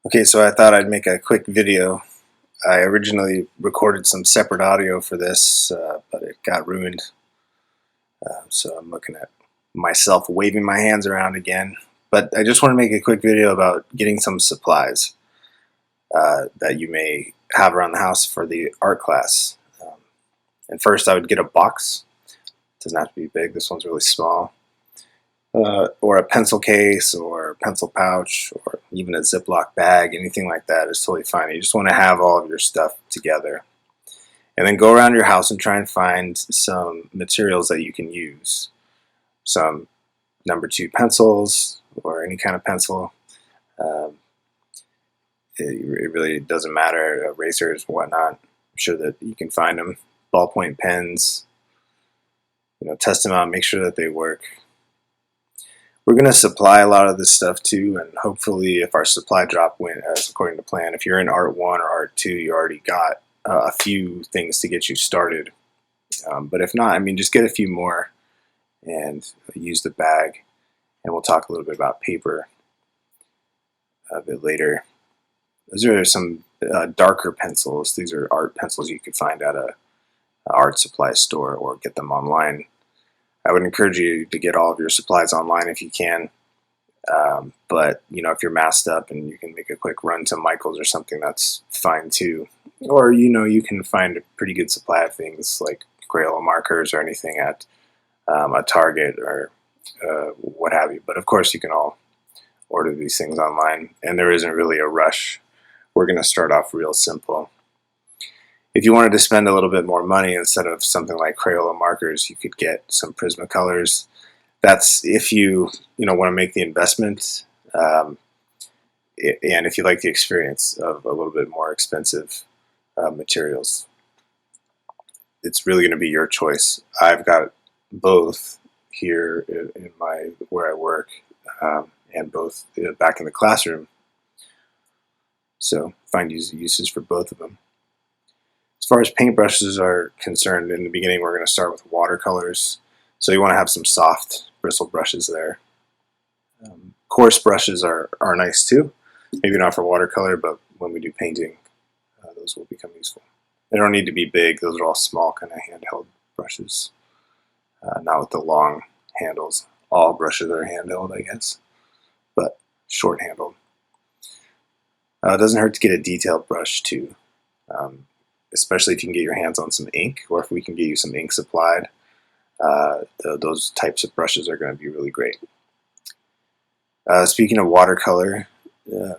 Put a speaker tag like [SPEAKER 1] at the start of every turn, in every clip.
[SPEAKER 1] Okay, so I thought I'd make a quick video. I originally recorded some separate audio for this, but it got ruined. So I'm looking at myself waving my hands around again. But I just want to make a quick video about getting some supplies that you may have around the house for the art class. And first I would get a box. It doesn't have to be big. This one's really small. Or a pencil case or pencil pouch or even a Ziploc bag, anything like that is totally fine. You just want to have all of your stuff together. And then go around your house and try and find some materials that you can use. Some number 2 pencils or any kind of pencil. Um, it really doesn't matter, erasers, whatnot. I'm sure that you can find them. Ballpoint pens, test them out, make sure that they work. We're going to supply a lot of this stuff too, and hopefully if our supply drop went as according to plan, if you're in Art 1 or Art 2, you already got a few things to get you started. But if not, just get a few more and use the bag. And we'll talk a little bit about paper a bit later. Those are some darker pencils. These are art pencils you could find at a art supply store or get them online. I would encourage you to get all of your supplies online if you can. But if you're masked up and you can make a quick run to Michael's or something, that's fine too. Or you can find a pretty good supply of things like Crayola markers or anything at a Target or what have you. But of course you can all order these things online, and there isn't really a rush. We're going to start off real simple. If you wanted to spend a little bit more money, instead of something like Crayola markers, you could get some Prismacolors. That's if you want to make the investment, and if you like the experience of a little bit more expensive materials. It's really going to be your choice. I've got both here in where I work, and both back in the classroom. So find uses for both of them. As far as paintbrushes are concerned, in the beginning we're going to start with watercolors. So you want to have some soft bristle brushes there. Coarse brushes are nice too. Maybe not for watercolor, but when we do painting, those will become useful. They don't need to be big. Those are all small kind of handheld brushes, not with the long handles. All brushes are handheld, I guess, but short handled. It doesn't hurt to get a detailed brush too. Especially if you can get your hands on some ink, or if we can get you some ink supplied. Those types of brushes are going to be really great. Speaking of watercolor,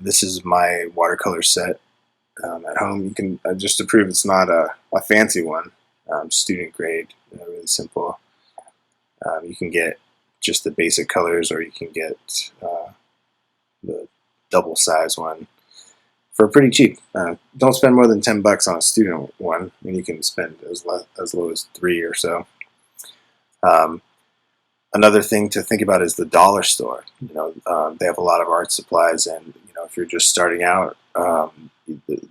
[SPEAKER 1] this is my watercolor set at home. You can just to prove it's not a fancy one, student grade, really simple. You can get just the basic colors, or you can get the double size one for pretty cheap. Don't spend more than $10 on a student one, and you can spend as low as $3 or so. Another thing to think about is the dollar store. They have a lot of art supplies, and if you're just starting out,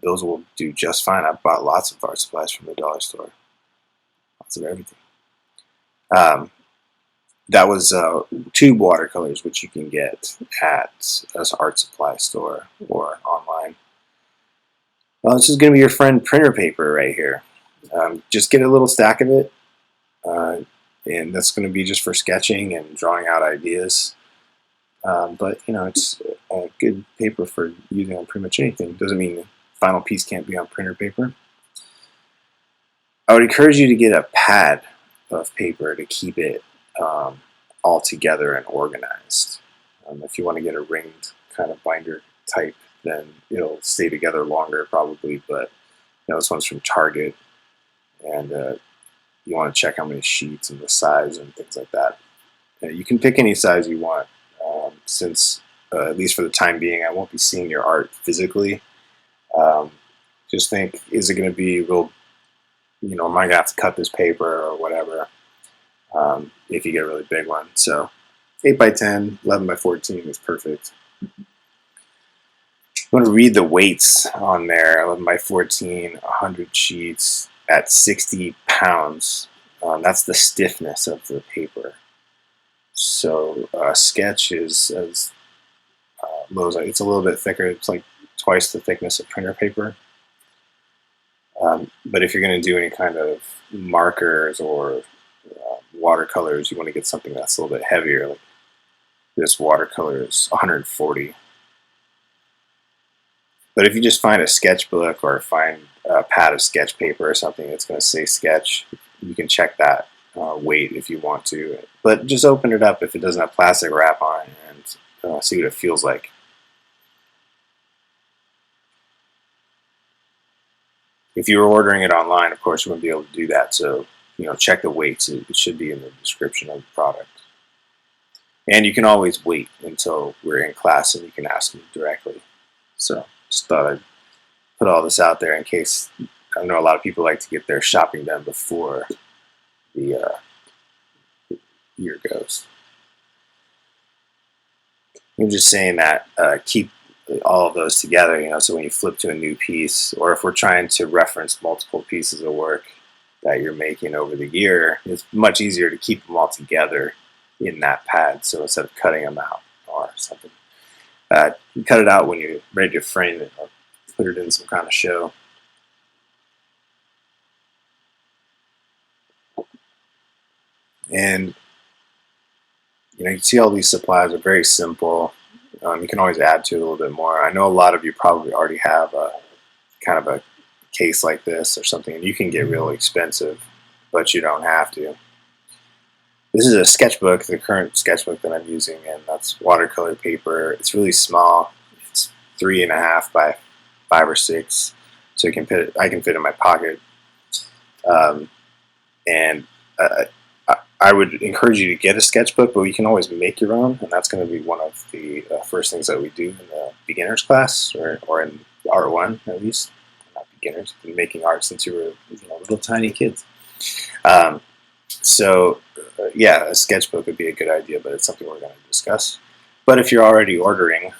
[SPEAKER 1] those will do just fine. I've bought lots of art supplies from the dollar store, lots of everything. That was tube watercolors, which you can get at an art supply store or online. Well, this is going to be your friend printer paper right here. Just get a little stack of it, and that's going to be just for sketching and drawing out ideas. But it's a good paper for using on pretty much anything. Doesn't mean the final piece can't be on printer paper. I would encourage you to get a pad of paper to keep it all together and organized. If you want to get a ringed kind of binder type, then it'll stay together longer probably, but this one's from Target, and you want to check how many sheets and the size and things like that. You can pick any size you want, since at least for the time being I won't be seeing your art physically. Just think, is it going to be real, am I going to have to cut this paper or whatever, if you get a really big one. So 8x10, 11x14 is perfect. You want to read the weights on there. 11x14, 100 sheets at 60 pounds. That's the stiffness of the paper. So sketch is as low as it's a little bit thicker. It's like twice the thickness of printer paper. But if you're going to do any kind of markers or watercolors, you want to get something that's a little bit heavier. Like this watercolor is 140. But if you just find a sketchbook or find a pad of sketch paper or something that's going to say sketch, you can check that weight if you want to. But just open it up if it doesn't have plastic wrap on it and see what it feels like. If you were ordering it online, of course, you wouldn't be able to do that. So, check the weights. It should be in the description of the product. And you can always wait until we're in class and you can ask me directly. So, just thought I'd put all this out there in case. I know a lot of people like to get their shopping done before the year goes. I'm just saying that keep all of those together, so when you flip to a new piece, or if we're trying to reference multiple pieces of work that you're making over the year, it's much easier to keep them all together in that pad. So instead of cutting them out or something, you cut it out when you're ready to frame it or put it in some kind of show. And you can see all these supplies are very simple. You can always add to it a little bit more. I know a lot of you probably already have a kind of a case like this or something, and you can get really expensive, but you don't have to. This is a sketchbook, the current sketchbook that I'm using, and that's watercolor paper. It's really small. It's 3.5 by 5 or 6, so I can fit it in my pocket. I would encourage you to get a sketchbook, but you can always make your own, and that's going to be one of the first things that we do in the beginners class, or in R1 at least. Not beginners, been making art since you were little tiny kids. Yeah, a sketchbook would be a good idea, but it's something we're going to discuss. But if you're already ordering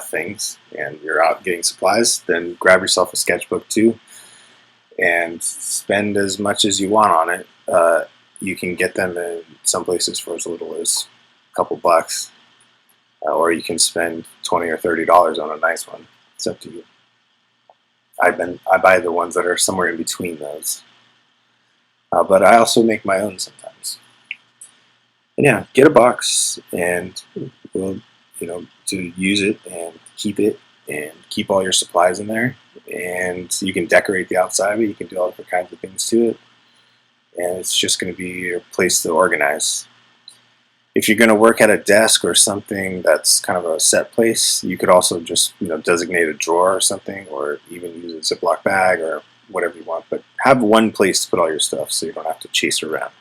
[SPEAKER 1] things and you're out getting supplies, then grab yourself a sketchbook too, and spend as much as you want on it. You can get them in some places for as little as a couple bucks, or you can spend $20 or $30 on a nice one. It's up to you. I buy the ones that are somewhere in between those, but I also make my own sometimes. And yeah, get a box and to use it and keep all your supplies in there, and you can decorate the outside of it. You can do all different kinds of things to it. And it's just going to be a place to organize. If you're going to work at a desk or something that's kind of a set place, you could also just designate a drawer or something, or even use a Ziploc bag or whatever you want. But have one place to put all your stuff so you don't have to chase around.